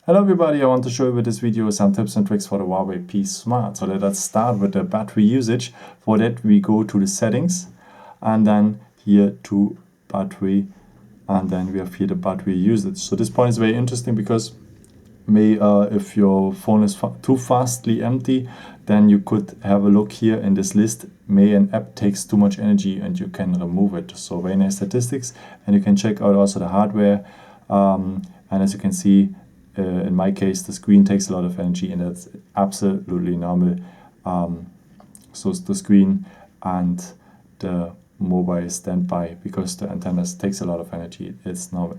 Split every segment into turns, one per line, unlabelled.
Hello everybody, I want to show you with this video some tips and tricks for the Huawei P Smart. So let us start with the battery usage. For that we go to the settings and then here to battery, and then we have here the battery usage. So this point is very interesting because if your phone is too fastly empty, then you could have a look here in this list. May an app takes too much energy and you can remove it. So very nice statistics, and you can check out also the hardware. And as you can see, in my case, the screen takes a lot of energy, and that's absolutely normal. So it's the screen and the mobile standby, because the antennas takes a lot of energy. It's normal.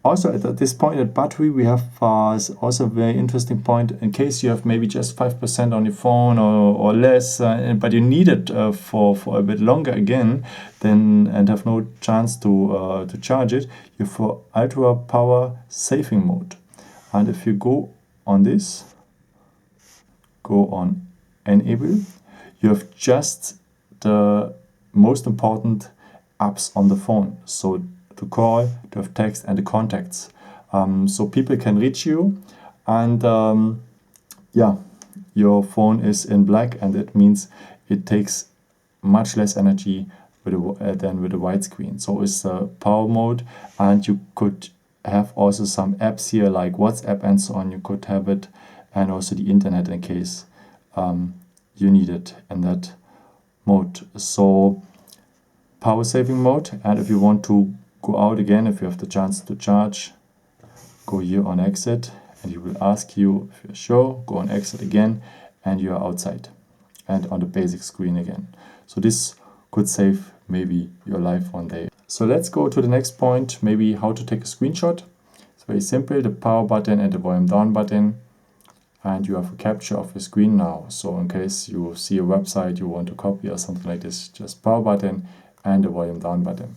Also, at this point at battery, we have also a very interesting point. In case you have maybe just 5% on your phone or less, but you need it for a bit longer again, then and have no chance to charge it, you have for ultra power saving mode. And if you go on this, go on enable, you have just the most important apps on the phone. So to call, to have text, and the contacts. So people can reach you, and yeah, your phone is in black, and it means it takes much less energy than with a white screen. So it's a power mode, and you could have also some apps here like WhatsApp and so on. You could have it, and also the internet in case you need it in that mode. So power saving mode, and if you want to go out again, if you have the chance to charge, go here on exit, and he will ask you if you're sure, go on exit again, and you are outside and on the basic screen again. So this could save maybe your life one day. So let's go to the next point, maybe how to take a screenshot. It's very simple, the power button and the volume down button, and you have a capture of the screen now. So in case you see a website you want to copy or something like this, just power button and the volume down button.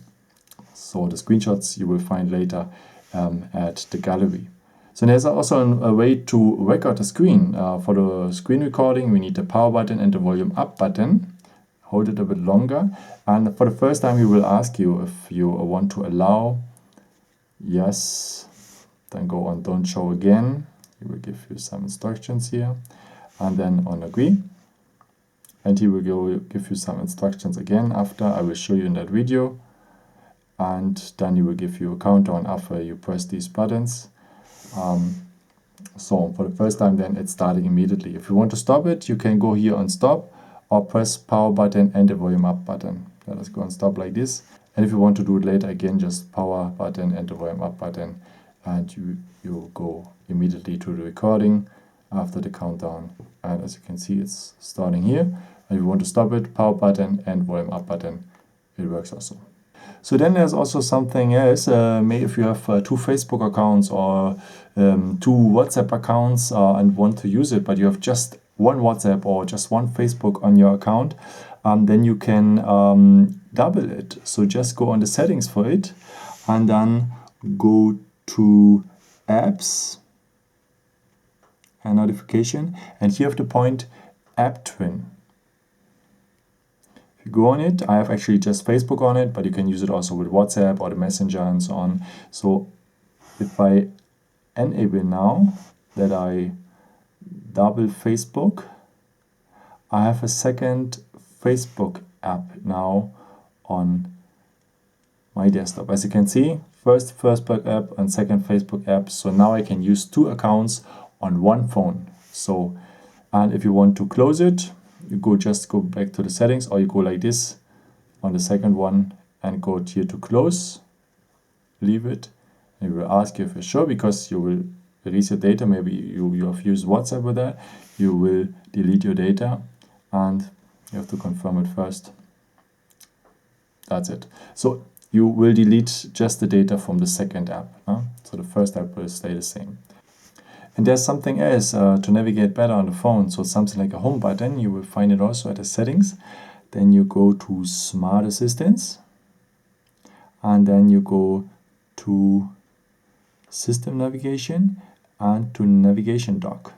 So the screenshots you will find later at the gallery. So there's also a way to record the screen. For the screen recording, we need the power button and the volume up button. Hold it a bit longer. And for the first time, he will ask you if you want to allow. Yes. Then go on don't show again. He will give you some instructions here. And then on agree. And he will give you some instructions again after. I will show you in that video. And then he will give you a countdown after you press these buttons. So for the first time, then it's starting immediately. If you want to stop it, you can go here on stop or press power button and the volume up button. Let us go on stop like this. And if you want to do it later, again, just power button and the volume up button, and you go immediately to the recording after the countdown. And as you can see, it's starting here. And if you want to stop it, power button and volume up button, it works also. So then there's also something else. Maybe if you have 2 Facebook accounts or 2 WhatsApp accounts and want to use it, but you have just one WhatsApp or just one Facebook on your account, then you can double it. So just go on the settings for it, and then go to apps and notification, and here you have the point app twin. If you go on it, I have actually just Facebook on it, but you can use it also with WhatsApp or the Messenger and so on. So if I enable now that I double Facebook, I have a second Facebook app now on my desktop. As you can see, first Facebook app and second Facebook app. So now I can use 2 accounts on one phone. So, and if you want to close it, you just go back to the settings, or you go like this on the second one and go here to close, leave it, and it will ask you if you're sure, because you will erase your data. Maybe you have used WhatsApp with that, you will delete your data, and you have to confirm it first. That's it. So you will delete just the data from the second app. So the first app will stay the same. And there's something else to navigate better on the phone. So something like a home button, you will find it also at the settings. Then you go to Smart Assistants, and then you go to System Navigation and to Navigation Dock.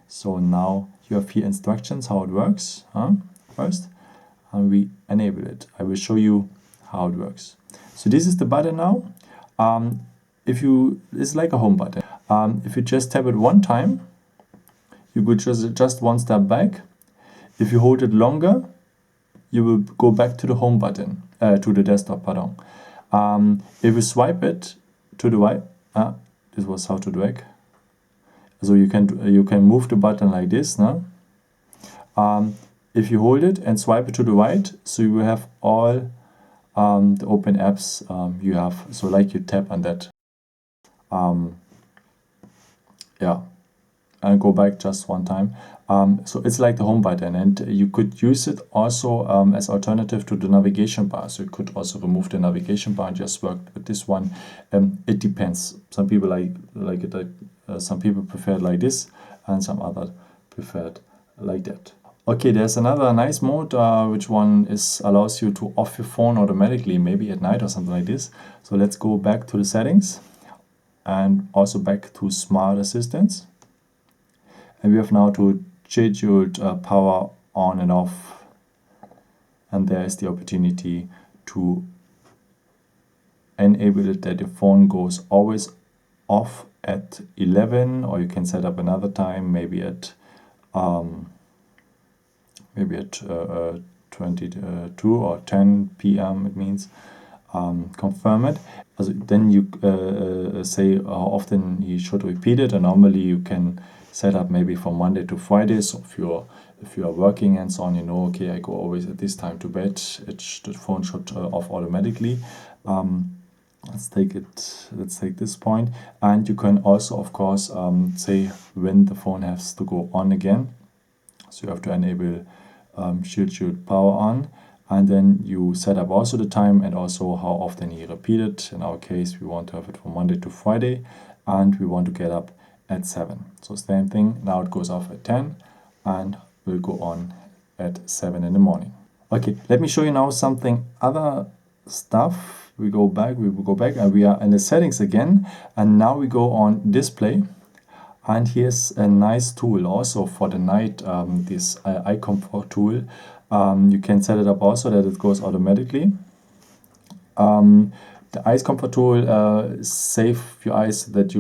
So now you have here instructions how it works first, and we enable it. I will show you how it works. So this is the button now. it's like a home button. If you just tap it one time, you could just one step back. If you hold it longer, you will go back to the home button, to the desktop, pardon. If you swipe it to the right, this was how to drag. So you can move the button like this now. If you hold it and swipe it to the right, so you will have all the open apps you have. So like you tap on that. Yeah, and go back just one time. So it's like the home button, and you could use it also as alternative to the navigation bar. So you could also remove the navigation bar and just work with this one. It depends. Some people like it. Some people prefer it like this, and some others prefer it like that. Okay, there's another nice mode, which one allows you to off your phone automatically, maybe at night or something like this. So let's go back to the settings and also back to Smart Assistants. And we have now to scheduled power on and off. And there is the opportunity to enable it that your phone goes always off at 11, or you can set up another time, maybe at 22 or 10 p.m. it means. Confirm it. Then you say how often you should repeat it, and normally you can set up maybe from Monday to Friday. So if you are working and so on, you know, okay, I go always at this time to bed. The phone should off automatically. Let's take this point, and you can also, of course, say when the phone has to go on again. So you have to enable scheduled power on, and then you set up also the time and also how often you repeat it. In our case, we want to have it from Monday to Friday, and we want to get up at 7. So same thing, now it goes off at 10 and will go on at 7 in the morning. Okay, let me show you now something other stuff. We will go back and we are in the settings again, and now we go on display. And here's a nice tool also for the night, this eye comfort tool. You can set it up also that it goes automatically. The eye comfort tool save your eyes that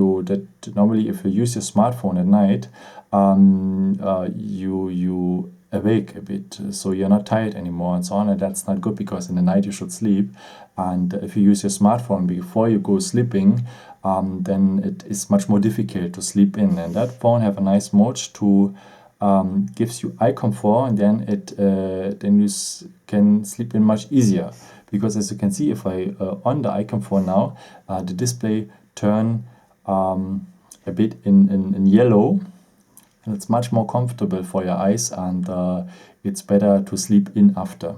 normally if you use your smartphone at night, you awake a bit, so you're not tired anymore and so on, and that's not good because in the night you should sleep. And if you use your smartphone before you go sleeping, then it is much more difficult to sleep in. And that phone have a nice mode to gives you eye comfort, and then you can sleep in much easier. Because as you can see, if I on the eye comfort now, the display turn a bit in yellow, and it's much more comfortable for your eyes, and it's better to sleep in after.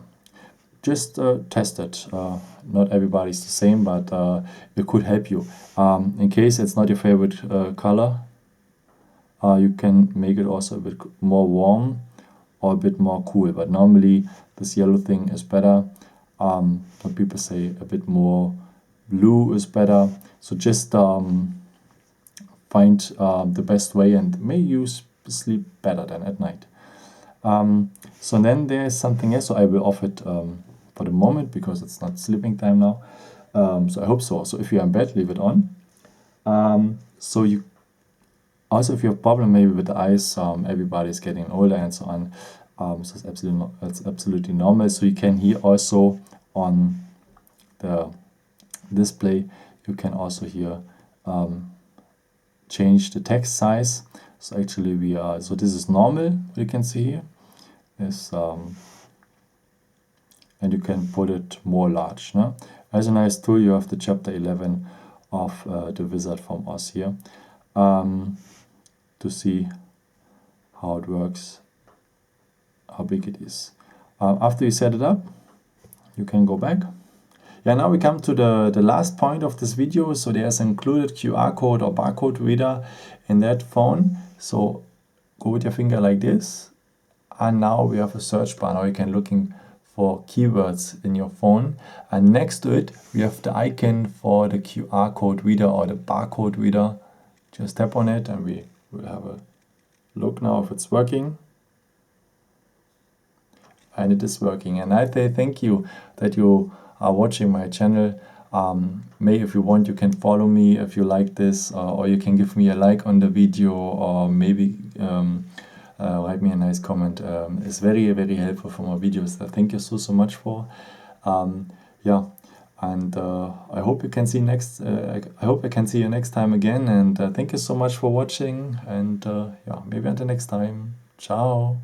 Just test it. Not everybody's the same, but it could help you. In case it's not your favorite color, you can make it also a bit more warm or a bit more cool. But normally this yellow thing is better. Some people say a bit more blue is better. So just find the best way, and may you sleep better than at night. So then there is something else. So I will off it for the moment because it's not sleeping time now. So I hope so. So if you're in bed, leave it on. So you also, if you have problem maybe with the eyes, everybody's getting older and so on. So it's absolutely normal. So you can here also on the display, you can also here change the text size. So actually so this is normal, what you can see here is, and you can put it more large. No? As a nice tool, you have the chapter 11 of the wizard from Oz here to see how it works, how big it is. After you set it up, you can go back. Yeah, now we come to the last point of this video. So there's included QR code or barcode reader in that phone. So go with your finger like this, and now we have a search bar. Now you can looking for keywords in your phone, and next to it we have the icon for the QR code reader or the barcode reader. Just tap on it and we will have a look now if it's working. And it is working, and I say thank you that you are watching my channel. May, if you want, you can follow me if you like this, or you can give me a like on the video, or maybe write me a nice comment. It's very, very helpful for my videos. Thank you so much for. Yeah, and I hope you can see next. I hope I can see you next time again. And thank you so much for watching. And yeah, maybe until next time. Ciao.